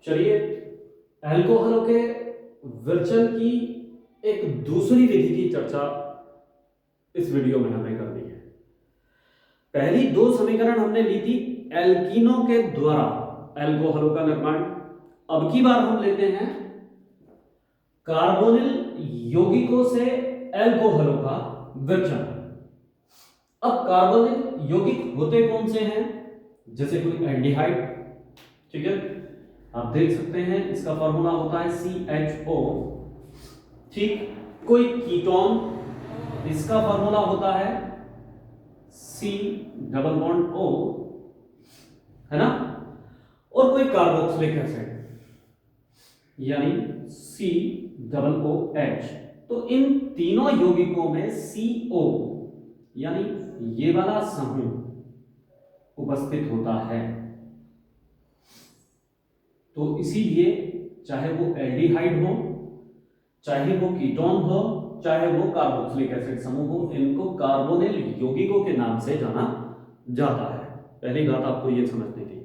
चलिए, अल्कोहलों के विरचन की एक दूसरी विधि की चर्चा इस वीडियो में हमें करनी है। पहली दो समीकरण हमने ली थी एल्कीनों के द्वारा अल्कोहलों का निर्माण। अब की बार हम लेते हैं कार्बोनिल यौगिकों से अल्कोहलों का विरचन। अब कार्बोनिल यौगिक होते कौन से हैं? जैसे कोई एल्डिहाइड, ठीक है, आप देख सकते हैं इसका फॉर्मूला होता है CHO, ठीक। कोई कीटोन, इसका फॉर्मूला होता है C डबल बॉन्ड O, है ना। और कोई कार्बोक्सिलिक एसिड यानी C डबल OH। तो इन तीनों यौगिकों में CO यानी ये वाला समूह उपस्थित होता है। तो इसीलिए चाहे वो एल्डिहाइड हो, चाहे वो कीटोन हो, चाहे वो कार्बोक्सिलिक एसिड समूह हो, इनको कार्बोनिल यौगिकों के नाम से जाना जाता है। पहली बात आपको ये समझनी थी।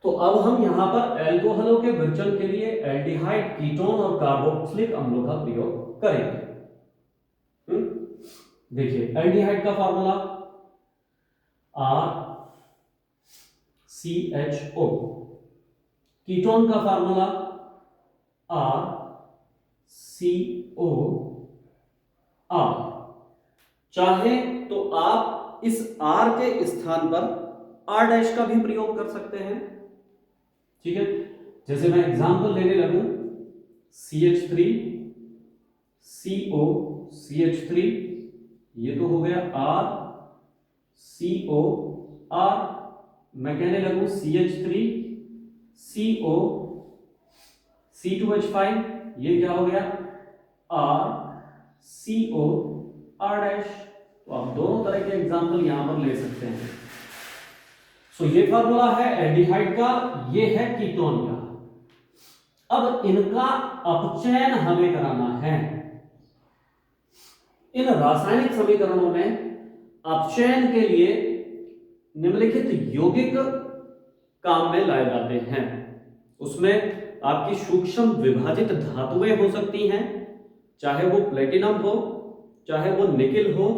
तो अब हम यहां पर अल्कोहलों के विरचन के लिए एल्डिहाइड, कीटोन और कार्बोक्सिलिक अम्लों का प्रयोग करेंगे। देखिए, एल्डिहाइड का फॉर्मूला RCHO, कीटोन का फॉर्मूला RCOR। चाहे तो आप इस R के स्थान पर R डैश का भी प्रयोग कर सकते हैं, ठीक है। जैसे मैं एग्जांपल लेने लगूं, CH3 CO CH3, ये तो हो गया R CO R। मैं कहने लगूं CH3 CO C2H5, ये क्या हो गया R CO R डैश। तो आप दोनों तरह के एग्जांपल यहां पर ले सकते हैं। सो ये फार्मूला है एल्डिहाइड का, ये है कीटोन का। अब इनका अपचयन हमें कराना है। इन रासायनिक समीकरणों में अपचयन के लिए निम्नलिखित यौगिक काम में लाए जाते हैं। उसमें आपकी सूक्ष्म विभाजित धातुएं हो सकती हैं, चाहे वो प्लेटिनम हो, चाहे वो निकिल हो,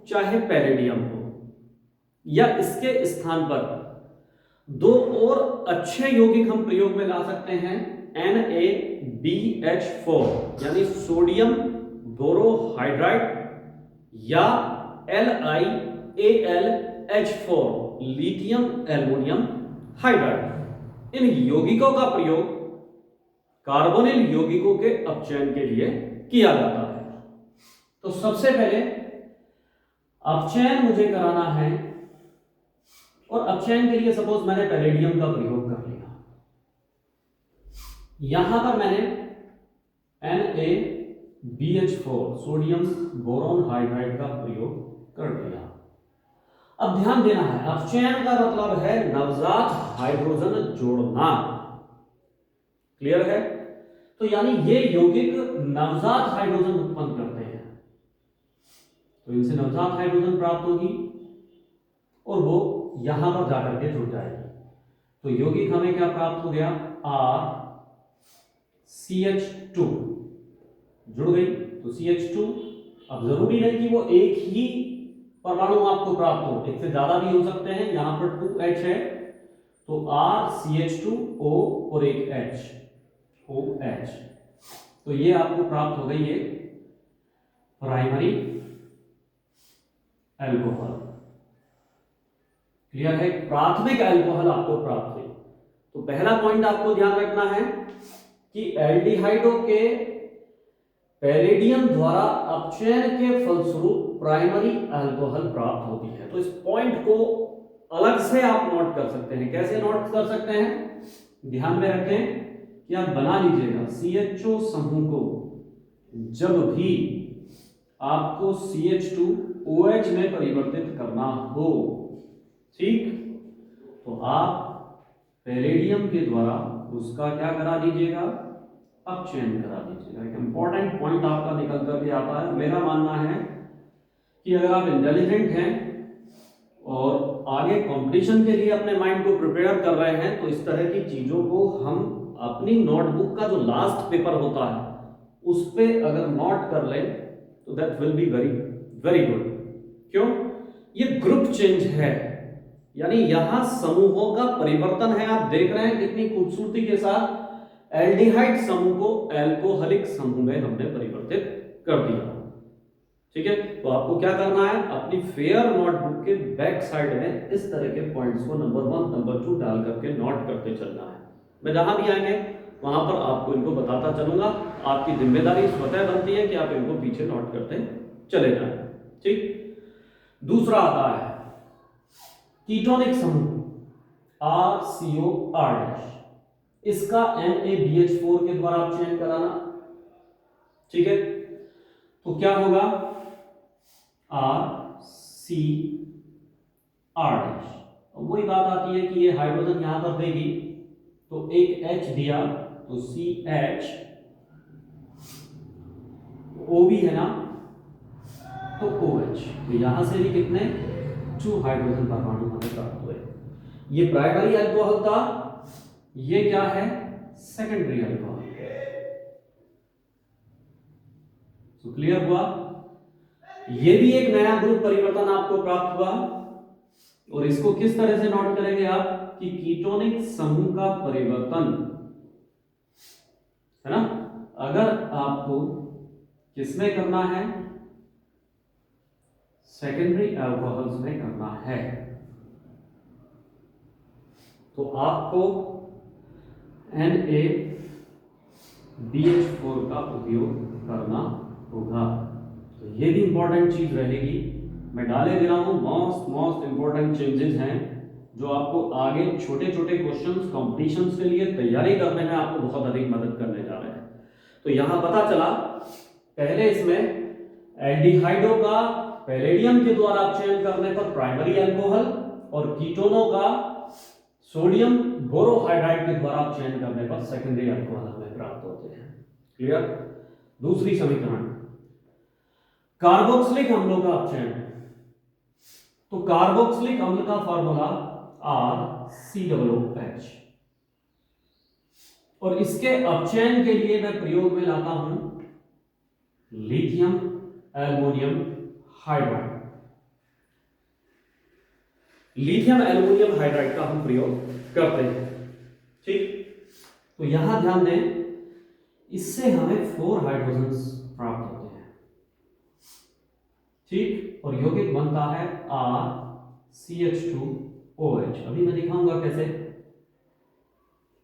चाहे पैलेडियम हो, या इसके स्थान पर दो और अच्छे यौगिक हम प्रयोग में ला सकते हैं, NaBH4 यानी सोडियम बोरोहाइड्राइड, या LiAlH4 लिथियम एल्युमिनियम हाइड्राइड। इन यौगिकों का प्रयोग कार्बोनिल यौगिकों के अपचयन के लिए किया जाता है। तो सबसे पहले अपचयन मुझे कराना है, और अपचयन के लिए सपोज मैंने पैलेडियम का प्रयोग कर लिया। यहां पर मैंने NaBH4 सोडियम बोरोन हाइड्राइड का प्रयोग कर दिया। अब ध्यान देना है, अपचयन का मतलब है नवजात हाइड्रोजन जोड़ना। क्लियर है? तो यानी ये यौगिक नवजात हाइड्रोजन उत्पन्न करते हैं, तो इनसे नवजात हाइड्रोजन प्राप्त होगी और वो यहां पर जाकर के जुड़ जाएगी। तो यौगिक हमें क्या प्राप्त हो गया? RCH2 जुड़ गई, तो CH2। अब जरूरी नहीं कि वो एक ही परमाणु आपको प्राप्त हो, एक से ज्यादा भी हो सकते हैं। यहां पर 2H है, तो RCH2O और एक H OH। तो ये आपको प्राप्त हो गई है प्राइमरी अल्कोहल। क्लियर है? प्राथमिक अल्कोहल आपको प्राप्त हुई। तो पहला पॉइंट आपको ध्यान रखना है कि एल्डिहाइडों के पैलेडियम द्वारा अपचयन के फलस्वरूप प्राइमरी अल्कोहल प्राप्त होती है। तो इस पॉइंट को अलग से आप नोट कर सकते हैं। कैसे नोट कर सकते हैं? ध्यान में रखें कि आप बना लीजिएगा CHO समूह को जब भी आपको CH2OH में परिवर्तित करना हो, ठीक, तो आप पैलेडियम के द्वारा उसका क्या करा दीजिएगा? अपचयन करा दीजिएगा। एक इंपॉर्टेंट पॉइंट आपका निकल करके आता है। मेरा मानना है कि अगर आप इंटेलिजेंट हैं और आगे कंपटीशन के लिए अपने माइंड को प्रिपेयर कर रहे हैं, तो इस तरह की चीजों को हम अपनी नोटबुक का जो लास्ट पेपर होता है उस पे अगर नोट कर लें तो that will be very very good. क्यों? ये ग्रुप चेंज है, यानी यहां समूहों का परिवर्तन है। आप देख रहे हैं कितनी खूबसूरती के साथ एल्डिहाइड समूह को एल्कोहलिक समूह में हमने परिवर्तित कर दिया। ठीक है, तो आपको क्या करना है, अपनी फेयर नोटबुक के बैक साइड में इस तरह के पॉइंट्स को नंबर 1 नंबर 2 डाल करके नोट करते चलना है। मैं जहां भी आएंगे वहां पर आपको इनको बताता चलूंगा। आपकी जिम्मेदारी स्वतः बनती है कि आप इनको पीछे नोट करते चले जाएं। ठीक, दूसरा आता है कीटोनिक समूह RCOR। इसका NaBH4 के द्वारा आप चयन कराना। ठीक है, तो क्या होगा, RCR। वही बात आती है कि ये हाइड्रोजन यहां पर देगी तो एक H दिया तो CH, O भी है ना तो OH। तो यहां से भी कितने 2 हाइड्रोजन परमाणु हमें प्राप्त हुए। ये प्राइमरी अल्कोहल था, ये क्या है सेकेंडरी अल्कोहल। तो क्लियर हुआ, ये भी एक नया ग्रुप परिवर्तन आपको प्राप्त हुआ। और इसको किस तरह से नोट करेंगे आप कि कीटोनिक समूह का परिवर्तन है ना, अगर आपको किसमें करना है, सेकेंडरी अल्कोहल्स में करना है, तो आपको NaBH4 का उपयोग करना होगा। तो ये भी इंपॉर्टेंट चीज रहेगी, मैं डाले दे रहा हूं। मोस्ट इंपॉर्टेंट चेंजेस हैं जो आपको आगे छोटे छोटे क्वेश्चंस कॉम्पिटिशन्स के लिए तैयारी करने में आपको बहुत अधिक मदद करने जा रहे हैं। तो यहां पता चला, पहले इसमें एल्डिहाइडों का पैलेडियम के द्वारा चयन करने पर प्राइमरी अल्कोहल और कीटोनों का सोडियम बोरोहाइड्राइड के द्वारा चयन करने पर सेकेंडरी अल्कोहल हमें प्राप्त होते हैं। क्लियर? दूसरी समीकरण कार्बोक्सिलिक अम्लों का अपचयन। तो कार्बोक्सिलिक अम्ल का फार्मूला RCOOH, और इसके अपचयन के लिए मैं प्रयोग में लाता हूं lithium aluminium hydride. Lithium aluminium hydride का हम प्रयोग करते हैं। ठीक, तो यहां ध्यान दें, इससे हमें 4 हाइड्रोजन्स प्राप्त होते हैं। ठीक, और यौगिक बनता है RCH2OH। अभी मैं दिखाऊंगा कैसे।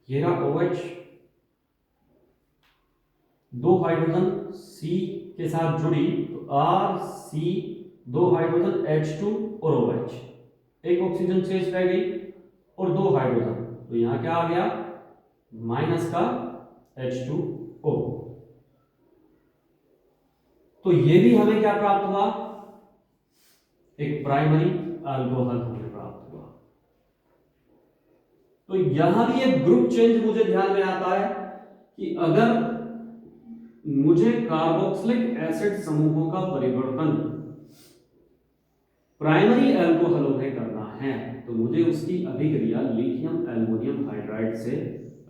ये रहा OH, 2 हाइड्रोजन C के साथ जुड़ी तो RC, 2 हाइड्रोजन H2 और OH, एक ऑक्सीजन शेष रह गई और 2 हाइड्रोजन, तो यहां क्या आ गया माइनस का H2O। तो ये भी हमें क्या प्राप्त हुआ, एक प्राइमरी अल्कोहल हमें प्राप्त हुआ। तो यहां भी एक ग्रुप चेंज मुझे ध्यान में आता है कि अगर मुझे कार्बोक्सिलिक एसिड समूहों का परिवर्तन प्राइमरी अल्कोहलों में करना है तो मुझे उसकी अभिक्रिया लिथियम एल्युमिनियम हाइड्राइड से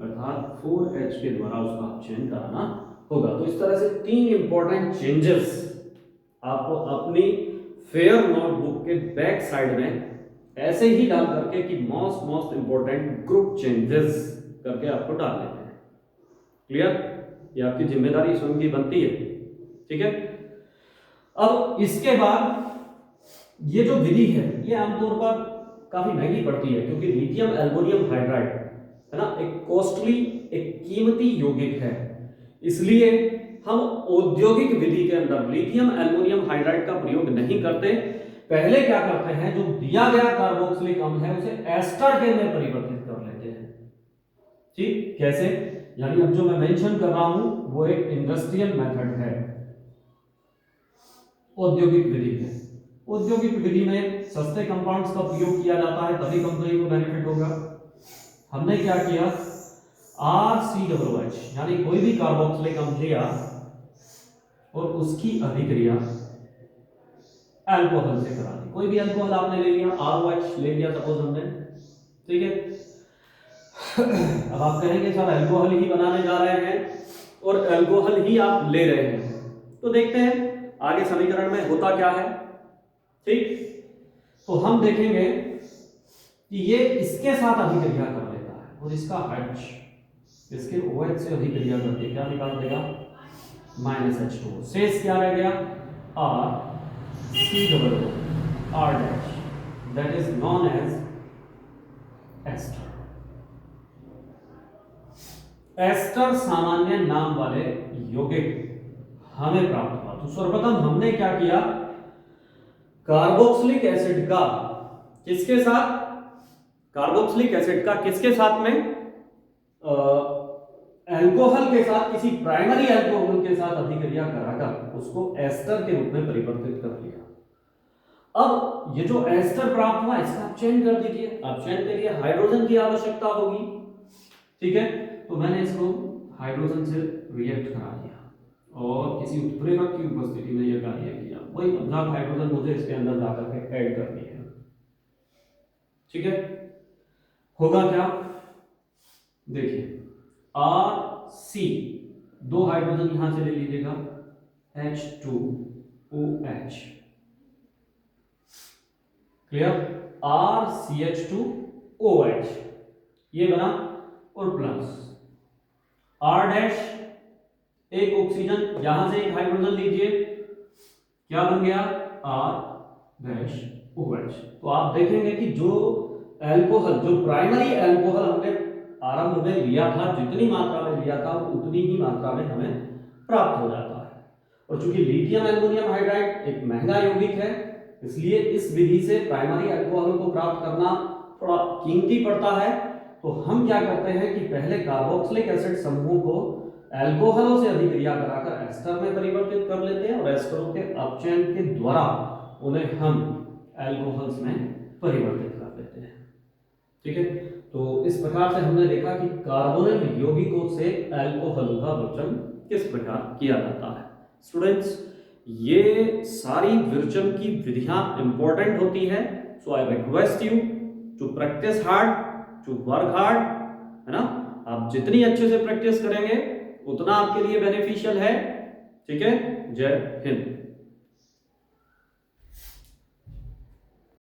अर्थात 4H के द्वारा उसका अपचयन कराना होगा। तो इस तरह से 3 इंपॉर्टेंट चेंजेस आपको अपनी फेयर नोटबुक के बैक साइड में ऐसे ही डाल करके कि मोस्ट इंपॉर्टेंट ग्रुप चेंजेस करके आपको डाल लेते हैं। क्लियर? ये आपकी जिम्मेदारी स्वयं की बनती है। ठीक है, अब इसके बाद ये जो विधि है ये आमतौर पर काफी महंगी पड़ती है, क्योंकि लिथियम एल्युमिनियम हाइड्राइड है ना, एक कॉस्टली एक कीमती यौगिक है। इसलिए हम औद्योगिक विधि के अंदर लिथियम एल्युमिनियम हाइड्राइड का प्रयोग नहीं करते। पहले क्या करते हैं, जो दिया गया कार्बोक्सिलिक अम्ल है उसे एस्टर के में परिवर्तित कर लेते हैं। ठीक, कैसे? यानी अब जो मैं मेंशन कर रहा हूं वो एक इंडस्ट्रियल मेथड है, औद्योगिक विधि है। औद्योगिक विधि में सस्ते कंपाउंड्स का प्रयोग किया जाता है, तभी कंपनी को बेनिफिट होगा। हमने क्या किया, RCOOH यानी कोई भी कार्बोक्सिलिक अम्ल लिया और उसकी अभिक्रिया अल्कोहल से करा दी। कोई भी अल्कोहल आपने ले लिया, ROH ले लिया सपोज हमने, ठीक है। अब आप कहेंगे सर अल्कोहल ही बनाने जा रहे हैं और अल्कोहल ही आप ले रहे हैं, तो देखते हैं आगे समीकरण में होता क्या है, ठीक। तो हम देखेंगे कि ये इसके साथ अभिक्रिया कर लेता है और इसका H इसके OH से अभिक्रिया करके क्या निकाल देगा, -H2O। शेष क्या रह गया, RCOO, R dash, that is known as ester. Ester सामान्य नाम वाले यौगिक हमें प्राप्त हुआ। तो सर्वप्रथम हमने क्या किया, कार्बोक्सिलिक एसिड का किसके साथ, कार्बोक्सिलिक एसिड का किसके साथ में, अल्कोहल के साथ, किसी प्राइमरी अल्कोहल के साथ अभिक्रिया कराकर उसको एस्टर के रूप में परिवर्तित कर लिया। अब ये जो एस्टर प्राप्त हुआ इसका आप चयन कर दीजिए। आप चयन के लिए हाइड्रोजन की आवश्यकता होगी, ठीक है। तो मैंने इसको हाइड्रोजन से रिएक्ट करा दिया और किसी उत्प्रेरक की उपस्थिति में यह कार्य किया। वही 50 हाइड्रोजन मुझे इसके अंदर जाकर के ऐड करनी है, ठीक है। होगा क्या, देखिए RC, 2 हाइड्रोजन यहां से ले लीजिएगा, H2OH, क्लियर, RCH2OH ये बना, और प्लस R डैश, एक ऑक्सीजन, यहां से एक हाइड्रोजन लीजिए, क्या बन गया, R डैश OH। तो आप देखेंगे कि जो अल्कोहल, जो प्राइमरी अल्कोहल हमने आरंभ में लिया था, जितनी मात्रा में लिया था उतनी ही मात्रा में हमें प्राप्त हो जाता है। और चूंकि लिथियम एल्युमिनियम हाइड्राइड एक महंगा यौगिक है, इसलिए इस विधि से प्राइमरी अल्कोहल को प्राप्त करना थोड़ा कीमती पड़ता है। तो हम क्या करते हैं कि पहले कार्बोक्सिलिक एसिड समूह को अल्कोहलों से अभिक्रिया कराकर एस्टर में परिवर्तित कर लेते हैं और एस्टरों के अपचयन के द्वारा उन्हें हम अल्कोहल्स में परिवर्तित कर देते हैं, ठीक है। तो इस प्रकार से हमने देखा कि कार्बोनिल यौगिकों से अल्कोहल का विरचन किस प्रकार किया जाता है। स्टूडेंट्स, ये सारी विरचन की विधियां इंपॉर्टेंट होती है। So I request you to practice hard, to work hard, है ना। आप जितनी अच्छे से प्रैक्टिस करेंगे उतना आपके लिए बेनिफिशियल है, ठीक है। जय हिंद।